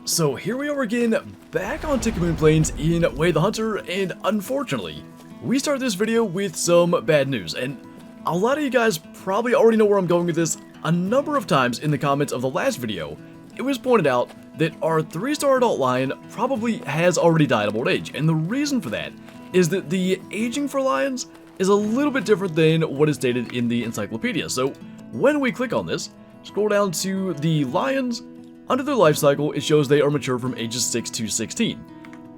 So here we are again, back on Tikamoon Plains in Way the Hunter, and unfortunately, we start this video with some bad news, and a lot of you guys probably already know where I'm going with this. A number of times in the comments of the last video, it was pointed out that our 3-star adult lion probably has already died of old age, and the reason for that is that the aging for lions is a little bit different than what is stated in the encyclopedia. So when we click on this, scroll down to the lions. Under their life cycle, it shows they are mature from ages 6 to 16.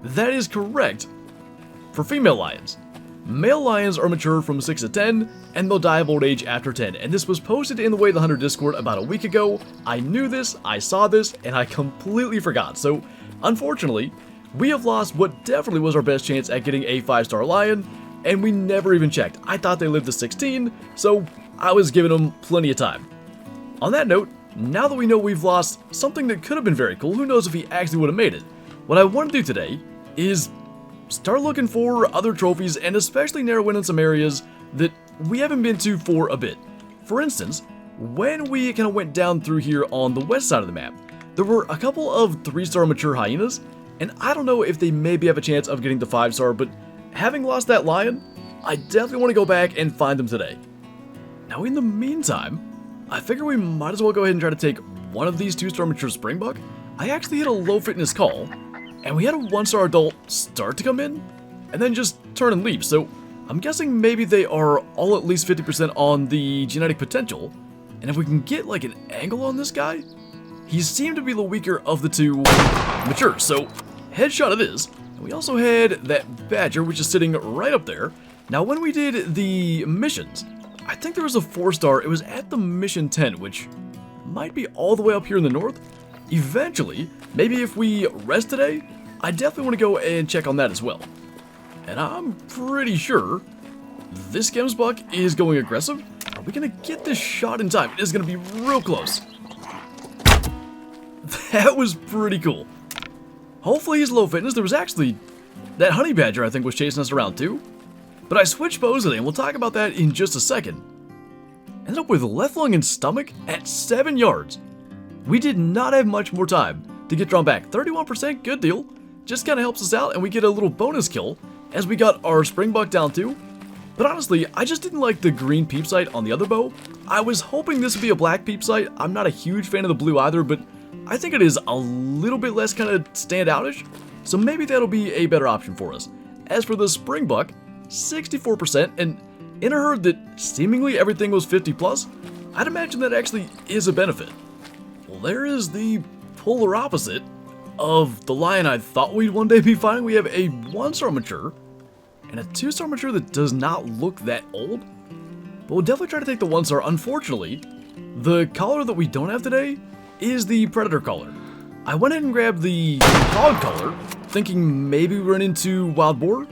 That is correct for female lions. Male lions are mature from 6 to 10, and they'll die of old age after 10. And this was posted in the Way the Hunter Discord about a week ago. I knew this, I saw this, and I completely forgot. So, unfortunately, we have lost what definitely was our best chance at getting a 5-star lion, and we never even checked. I thought they lived to 16, so I was giving them plenty of time. On that note, now that we know we've lost something that could have been very cool, who knows if he actually would have made it. What I want to do today is start looking for other trophies and especially narrow in on some areas that we haven't been to for a bit. For instance, when we kind of went down through here on the west side of the map, there were a couple of 3-star mature hyenas, and I don't know if they maybe have a chance of getting the 5-star, but having lost that lion, I definitely want to go back and find them today. Now in the meantime, I figure we might as well go ahead and try to take one of these 2-star mature springbok. I actually hit a low fitness call, and we had a 1-star adult start to come in, and then just turn and leave, so I'm guessing maybe they are all at least 50% on the genetic potential, and if we can get like an angle on this guy, he seemed to be the weaker of the two mature, so headshot it is. And we also had that badger, which is sitting right up there. Now when we did the missions, I think there was a 4-star, it was at the mission 10, which might be all the way up here in the north. Eventually, maybe if we rest today, I definitely want to go and check on that as well. And I'm pretty sure this gemsbok is going aggressive. Are we going to get this shot in time? It is going to be real close. That was pretty cool. Hopefully he's low fitness. There was actually, that honey badger I think was chasing us around too. But I switched bows today, and we'll talk about that in just a second. Ended up with left lung and stomach at 7 yards. We did not have much more time to get drawn back. 31%, good deal. Just kind of helps us out, and we get a little bonus kill as we got our springbok down too. But honestly, I just didn't like the green peep sight on the other bow. I was hoping this would be a black peep sight. I'm not a huge fan of the blue either, but I think it is a little bit less kind of standoutish. So maybe that'll be a better option for us. As for the springbok, 64%, and in a herd that seemingly everything was 50 plus, I'd imagine that actually is a benefit. Well, there is the polar opposite of the lion I thought we'd one day be finding. We have a 1-star mature and a 2-star mature that does not look that old, but we'll definitely try to take the 1-star. Unfortunately, the collar that we don't have today is the predator collar. I went ahead and grabbed the hog collar, thinking maybe we run into wild boar.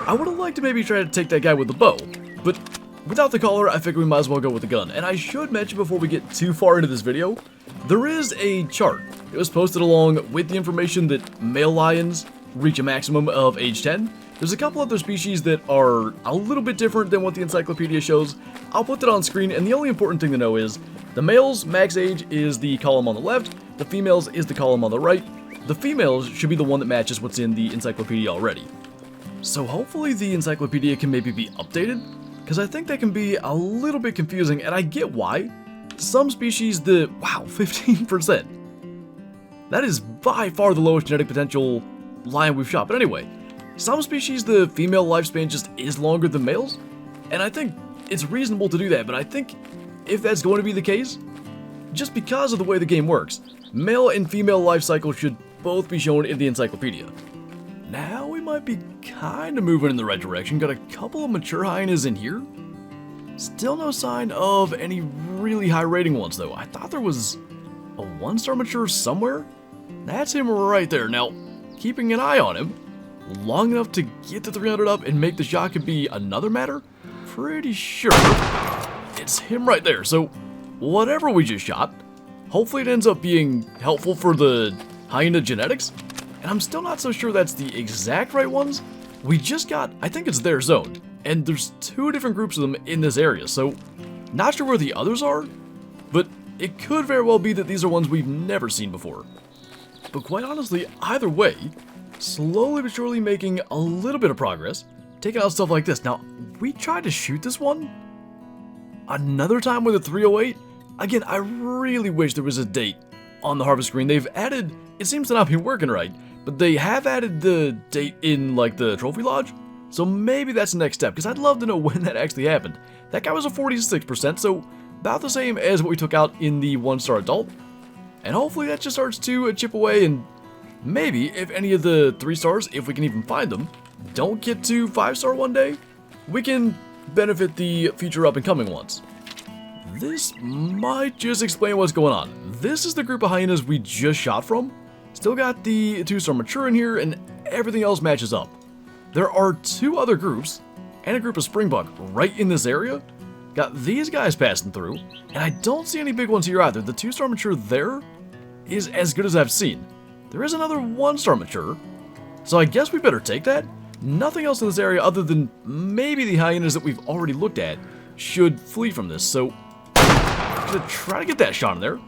I would have liked to maybe try to take that guy with the bow, but without the collar, I figured we might as well go with the gun. And I should mention before we get too far into this video, there is a chart. It was posted along with the information that male lions reach a maximum of age 10. There's a couple other species that are a little bit different than what the encyclopedia shows. I'll put that on screen, and the only important thing to know is the males' max age is the column on the left, the females is the column on the right. The females should be the one that matches what's in the encyclopedia already. So hopefully the encyclopedia can maybe be updated, because I think that can be a little bit confusing, and I get why. Some species, wow, 15%. That is by far the lowest genetic potential lion we've shot, but anyway. Some species, the female lifespan just is longer than males, and I think it's reasonable to do that, but I think if that's going to be the case, just because of the way the game works, male and female life cycle should both be shown in the encyclopedia. Now we might be kind of moving in the right direction. Got a couple of mature hyenas in here. Still no sign of any really high rating ones though. I thought there was a 1-star mature somewhere. That's him right there. Now, keeping an eye on him long enough to get to 300 up and make the shot could be another matter. Pretty sure it's him right there. So whatever we just shot, hopefully it ends up being helpful for the hyena genetics. And I'm still not so sure that's the exact right ones. We just got, I think it's their zone, and there's 2 different groups of them in this area, so not sure where the others are, but it could very well be that these are ones we've never seen before. But quite honestly, either way, slowly but surely making a little bit of progress, taking out stuff like this. Now, we tried to shoot this one another time with a 308. Again, I really wish there was a date on the harvest screen. They've added, it seems to not be working right, but they have added the date in like the trophy lodge. So maybe that's the next step, because I'd love to know when that actually happened. That guy was a 46%, so about the same as what we took out in the 1-star adult. And hopefully that just starts to chip away, and maybe if any of the 3 stars, if we can even find them, don't get to 5-star one day, we can benefit the future up-and-coming ones. This might just explain what's going on. This is the group of hyenas we just shot from. Still got the 2-star mature in here, and everything else matches up. There are 2 other groups, and a group of springbok right in this area. Got these guys passing through, and I don't see any big ones here either. The 2-star mature there is as good as I've seen. There is another 1-star mature, so I guess we better take that. Nothing else in this area other than maybe the hyenas that we've already looked at should flee from this, so I'm gonna try to get that shot in there.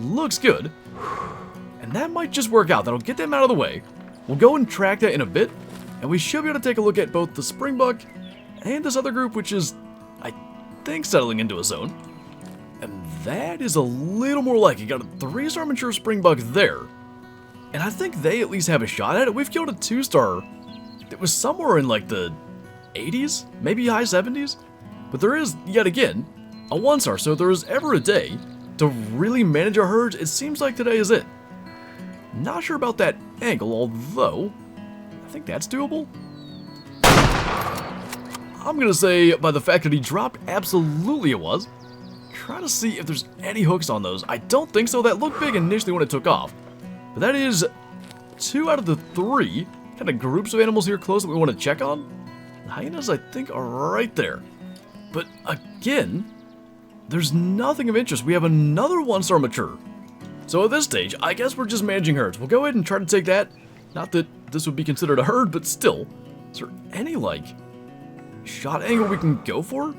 Looks good. And that might just work out. That'll get them out of the way. We'll go and track that in a bit, and we should be able to take a look at both the springbok and this other group, which is, I think, settling into a zone. And that is a little more like it. Got a 3-star mature springbok there. And I think they at least have a shot at it. We've killed a 2-star that was somewhere in like the 80s, maybe high 70s. But there is, yet again, a 1-star. So if there is ever a day to really manage our herds, it seems like today is it. Not sure about that angle, although I think that's doable. I'm gonna say by the fact that he dropped, absolutely it was. Try to see if there's any hooks on those. I don't think so. That looked big initially when it took off. But that is 2 out of the 3 kind of groups of animals here close that we want to check on. The hyenas, I think, are right there. But again, there's nothing of interest. We have another 1-star mature. So at this stage, I guess we're just managing herds. We'll go ahead and try to take that. Not that this would be considered a herd, but still. Is there any, like, shot angle we can go for?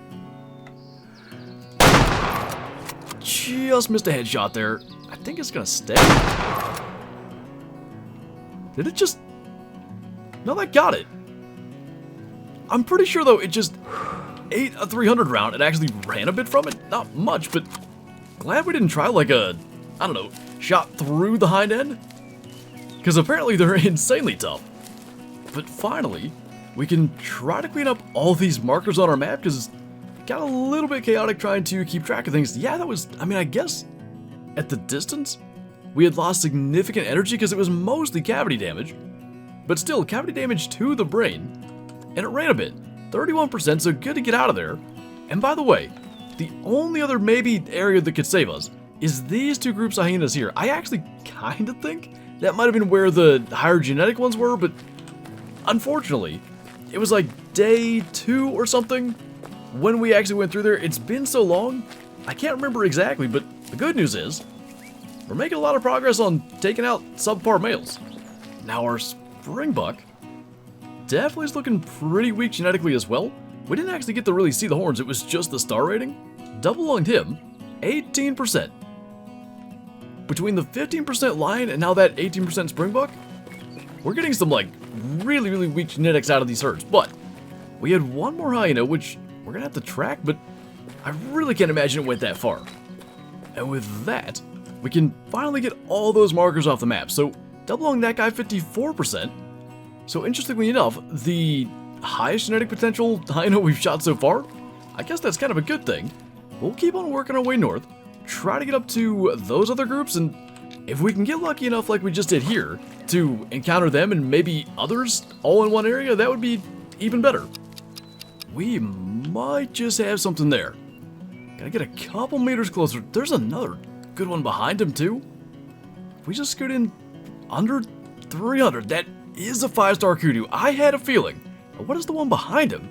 Just missed a headshot there. I think it's gonna stay. Did it just... No, that got it. I'm pretty sure, though, it just ate a 300 round. It actually ran a bit from it. Not much, but glad we didn't try, like, a... I don't know, shot through the hind end? Because apparently they're insanely tough. But finally, we can try to clean up all these markers on our map, because it got a little bit chaotic trying to keep track of things. Yeah, that was, I mean, I guess at the distance, we had lost significant energy because it was mostly cavity damage. But still, cavity damage to the brain. And it ran a bit, 31%, so good to get out of there. And by the way, the only other maybe area that could save us is these 2 groups of hyenas here. I actually kind of think that might have been where the higher genetic ones were, but unfortunately, it was like day 2 or something when we actually went through there. It's been so long, I can't remember exactly, but the good news is, we're making a lot of progress on taking out subpar males. Now our springbok definitely is looking pretty weak genetically as well. We didn't actually get to really see the horns, it was just the star rating. Double-lunged him, 18%. Between the 15% lion and now that 18% springbok, we're getting some, like, really, really weak genetics out of these herds. But we had one more hyena, which we're gonna have to track, but I really can't imagine it went that far. And with that, we can finally get all those markers off the map. So double-lunged that guy, 54%. So interestingly enough, the highest genetic potential hyena we've shot so far, I guess that's kind of a good thing. We'll keep on working our way north, try to get up to those other groups, and if we can get lucky enough like we just did here, to encounter them and maybe others all in one area, that would be even better. We might just have something there. Gotta get a couple meters closer. There's another good one behind him too. If we just scoot in under 300, that is a 5-star kudu. I had a feeling. But what is the one behind him?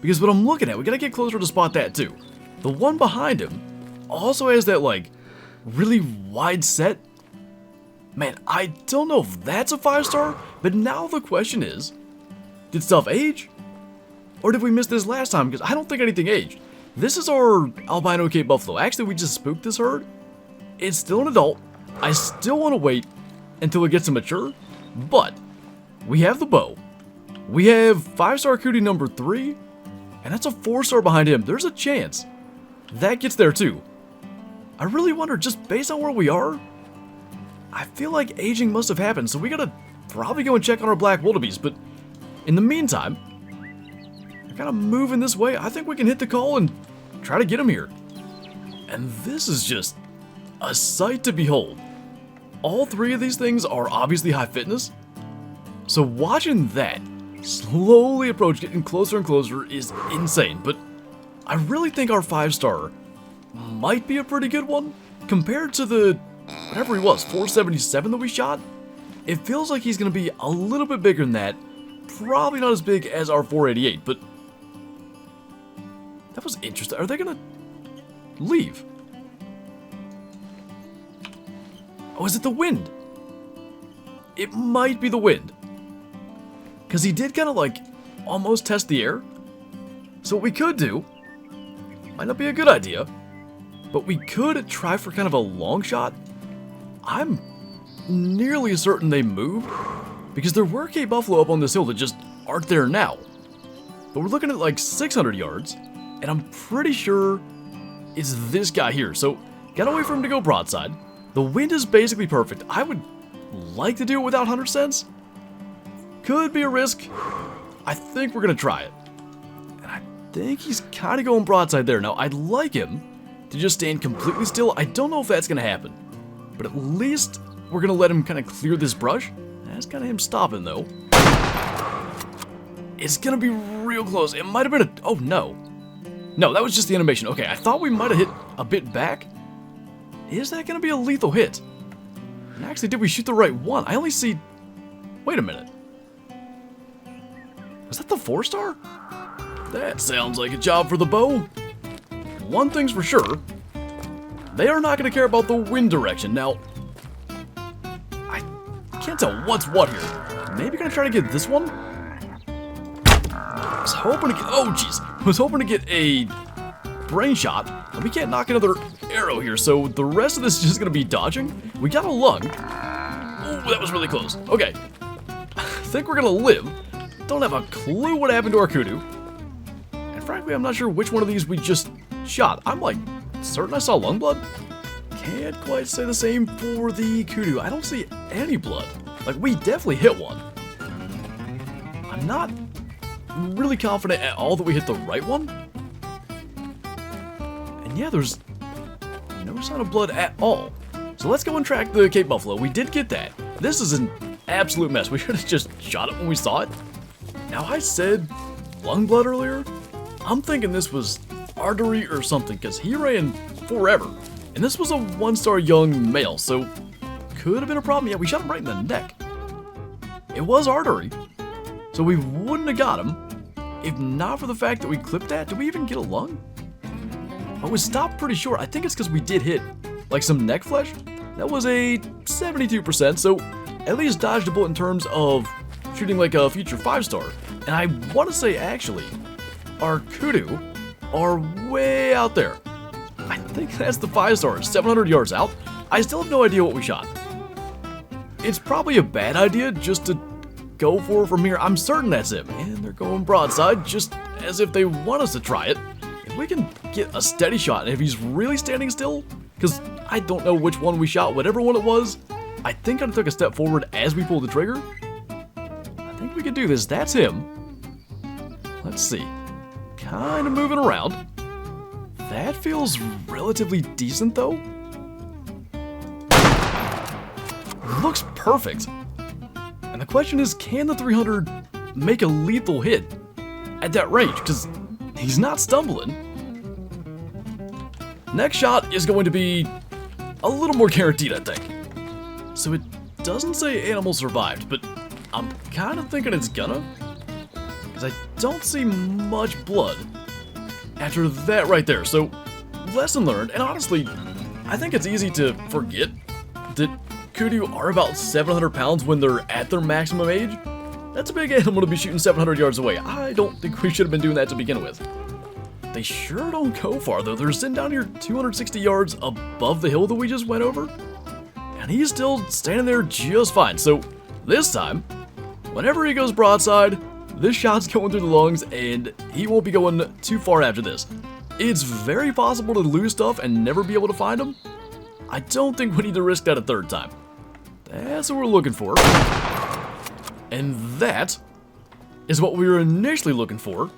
Because what I'm looking at, we gotta get closer to spot that too. The one behind him also has that, like, really wide set. Man, I don't know if that's a 5-star, but now the question is, did stuff age? Or did we miss this last time? Because I don't think anything aged. This is our albino Cape Buffalo. Actually, we just spooked this herd. It's still an adult. I still want to wait until it gets to mature, but we have the bow. We have 5-star kudu number 3, and that's a 4-star behind him. There's a chance that gets there too. I really wonder, just based on where we are, I feel like aging must have happened, so we gotta probably go and check on our black wildebeest, but in the meantime, we're kind of moving this way. I think we can hit the call and try to get him here. And this is just a sight to behold. All 3 of these things are obviously high fitness, so watching that slowly approach, getting closer and closer, is insane. But I really think our 5-star might be a pretty good one compared to the, whatever he was, 477 that we shot. It feels like he's going to be a little bit bigger than that. Probably not as big as our 488, but that was interesting. Are they going to leave? Oh, is it the wind? It might be the wind. Because he did kind of like almost test the air. So what we could do, might not be a good idea, but we could try for kind of a long shot. I'm nearly certain they moved, because there were Cape Buffalo up on this hill that just aren't there now. But we're looking at like 600 yards, and I'm pretty sure it's this guy here. So gotta wait for him to go broadside. The wind is basically perfect. I would like to do it without 100 cents. Could be a risk. I think we're gonna try it. And I think he's kind of going broadside there. Now, I'd like him to just stand completely still. I don't know if that's gonna happen, but at least we're gonna let him kind of clear this brush. That's kind of him stopping though. It's gonna be real close. It might have been a, oh no. No, that was just the animation. Okay, I thought we might have hit a bit back. Is that gonna be a lethal hit? And actually, did we shoot the right one? I only see, wait a minute. Was that the 4-star? That sounds like a job for the bow. One thing's for sure, they are not going to care about the wind direction. Now, I can't tell what's what here. Maybe going to try to get this one? I was hoping to get, oh jeez. I was hoping to get a brain shot, and we can't knock another arrow here, so the rest of this is just going to be dodging. We got a lung. Oh, that was really close. Okay. I think we're going to live. Don't have a clue what happened to our kudu. And frankly, I'm not sure which one of these we just shot. I'm like certain I saw lung blood. Can't quite say the same for the kudu. I don't see any blood. Like, we definitely hit one. I'm not really confident at all that we hit the right one. And yeah, there's no sign of blood at all. So let's go and track the Cape Buffalo. We did get that. This is an absolute mess. We should have just shot it when we saw it. Now, I said lung blood earlier. I'm thinking this was artery or something, because he ran forever. And this was a 1-star young male, so could have been a problem. Yeah, we shot him right in the neck. It was artery, so we wouldn't have got him if not for the fact that we clipped that. Did we even get a lung? Oh, it stopped pretty short. I think it's because we did hit like some neck flesh. That was a 72%, so at least dodged a bullet in terms of shooting like a future 5-star. And I want to say, actually, our kudu are way out there. I think that's the 5-star, 700 yards out. I still have no idea what we shot. It's probably a bad idea just to go for it from here. I'm certain that's him. And they're going broadside just as if they want us to try it. If we can get a steady shot, and if he's really standing still, because I don't know which one we shot, whatever one it was, I think I took a step forward as we pulled the trigger. I think we can do this. That's him. Let's see. Kind of moving around. That feels relatively decent, though. Looks perfect. And the question is, can the 300 make a lethal hit at that range? Because he's not stumbling. Next shot is going to be a little more guaranteed, I think. So it doesn't say animal survived, but I'm kind of thinking it's gonna. Because I don't see much blood after that right there. So, lesson learned. And honestly, I think it's easy to forget that kudu are about 700 pounds when they're at their maximum age. That's a big animal to be shooting 700 yards away. I don't think we should have been doing that to begin with. They sure don't go far, though. They're sitting down here 260 yards above the hill that we just went over. And and he's still standing there just fine. So this time, whenever he goes broadside, this shot's going through the lungs, and he won't be going too far after this. It's very possible to lose stuff and never be able to find him. I don't think we need to risk that a third time. That's what we're looking for. And that is what we were initially looking for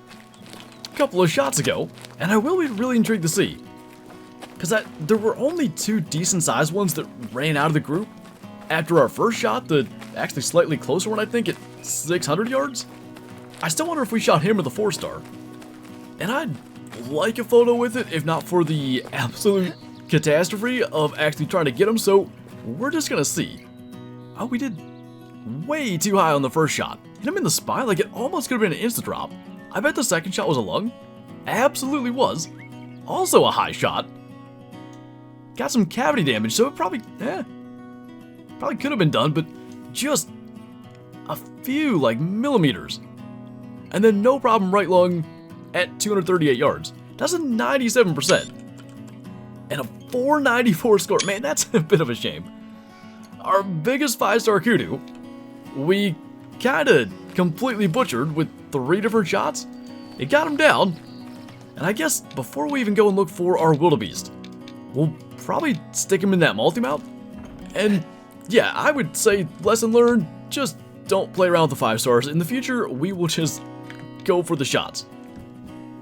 a couple of shots ago. And I will be really intrigued to see, because there were only 2 decent sized ones that ran out of the group after our first shot, the actually slightly closer one, I think, at 600 yards. I still wonder if we shot him with a 4-star. And I'd like a photo with it, if not for the absolute catastrophe of actually trying to get him, so we're just gonna see. Oh, we did way too high on the first shot. Hit him in the spine, like it almost could have been an insta drop. I bet the second shot was a lung. Absolutely was. Also a high shot. Got some cavity damage, so it probably could have been done, but just a few, like, millimeters. And then no problem right lung at 238 yards. That's a 97%. And a 494 score. Man, that's a bit of a shame. Our biggest 5-star kudu, we kinda completely butchered with 3 different shots. It got him down. And I guess before we even go and look for our wildebeest, we'll probably stick him in that multi-mount. And yeah, I would say lesson learned, just don't play around with the 5 stars. In the future, we will just go for the shots.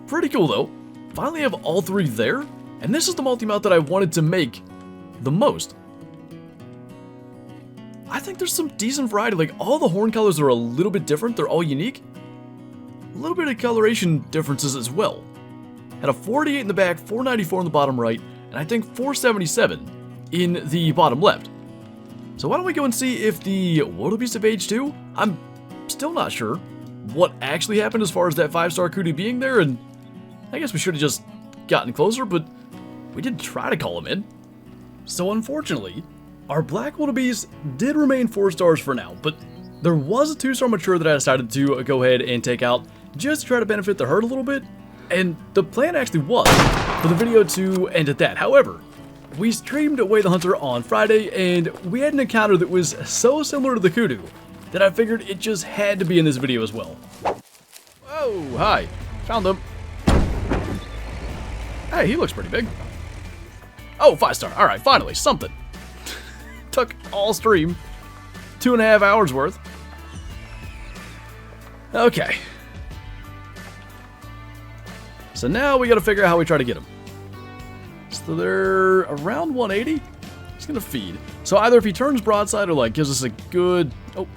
Pretty cool though. Finally have all 3 there, and this is the multi-mount that I wanted to make the most. I think there's some decent variety, like all the horn colors are a little bit different, they're all unique. A little bit of coloration differences as well. Had a 48 in the back, 494 in the bottom right, and I think 477 in the bottom left. So why don't we go and see if the wildebeest have aged too? I'm still not sure what actually happened as far as that 5-star kudu being there, and I guess we should have just gotten closer, but we did try to call him in. So unfortunately, our black wildebeest did remain 4 stars for now, but there was a 2-star mature that I decided to go ahead and take out just to try to benefit the herd a little bit, and the plan actually was for the video to end at that. However, we streamed Away the Hunter on Friday, and we had an encounter that was so similar to the kudu that I figured it just had to be in this video as well. Whoa, hi. Found him. Hey, he looks pretty big. Oh, 5-star. Alright, finally, something. Took all stream. 2.5 hours worth. Okay. So now we gotta figure out how we try to get him. So they're around 180. He's gonna feed. So either if he turns broadside or like gives us a good... Oh.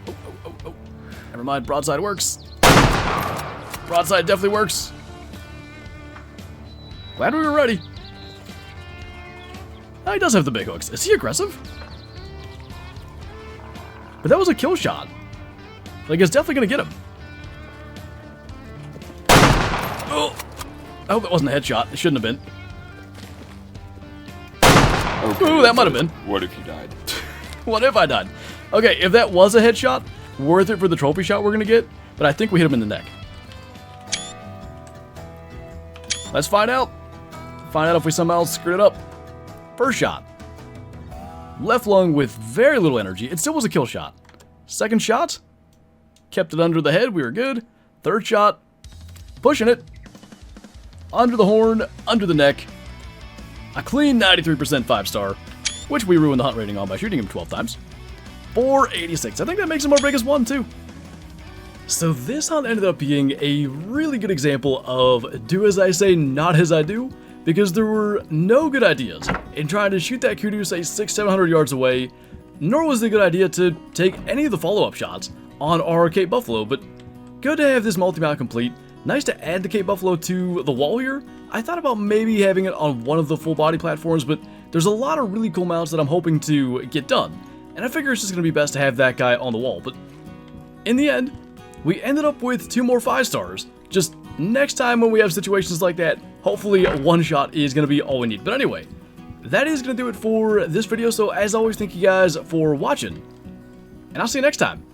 Never mind, broadside works. Broadside definitely works. Glad we were ready. Oh, he does have the big hooks. Is he aggressive? But that was a kill shot. Like, it's definitely gonna get him. Oh! I hope it wasn't a headshot. It shouldn't have been. Okay, ooh, that might have been. What if you died? What if I died? Okay, if that was a headshot, worth it for the trophy shot we're gonna get, but I think we hit him in the neck. Let's find out. Find out if we somehow screwed it up. First shot. Left lung with very little energy. It still was a kill shot. Second shot. Kept it under the head. We were good. Third shot. Pushing it. Under the horn. Under the neck. A clean 93% 5-star, which we ruined the hunt rating on by shooting him 12 times. 486. I think that makes him our biggest one, too. So this hunt ended up being a really good example of do as I say, not as I do, because there were no good ideas in trying to shoot that kudu, say, 600-700 yards away, nor was it a good idea to take any of the follow-up shots on our Cape Buffalo, but good to have this multi-mount complete. Nice to add the Cape Buffalo to the wall here. I thought about maybe having it on one of the full body platforms, but there's a lot of really cool mounts that I'm hoping to get done, and I figure it's just going to be best to have that guy on the wall. But in the end, we ended up with 2 more 5-stars. Just next time when we have situations like that, hopefully one shot is going to be all we need. But anyway, that is going to do it for this video, so as always, thank you guys for watching, and I'll see you next time.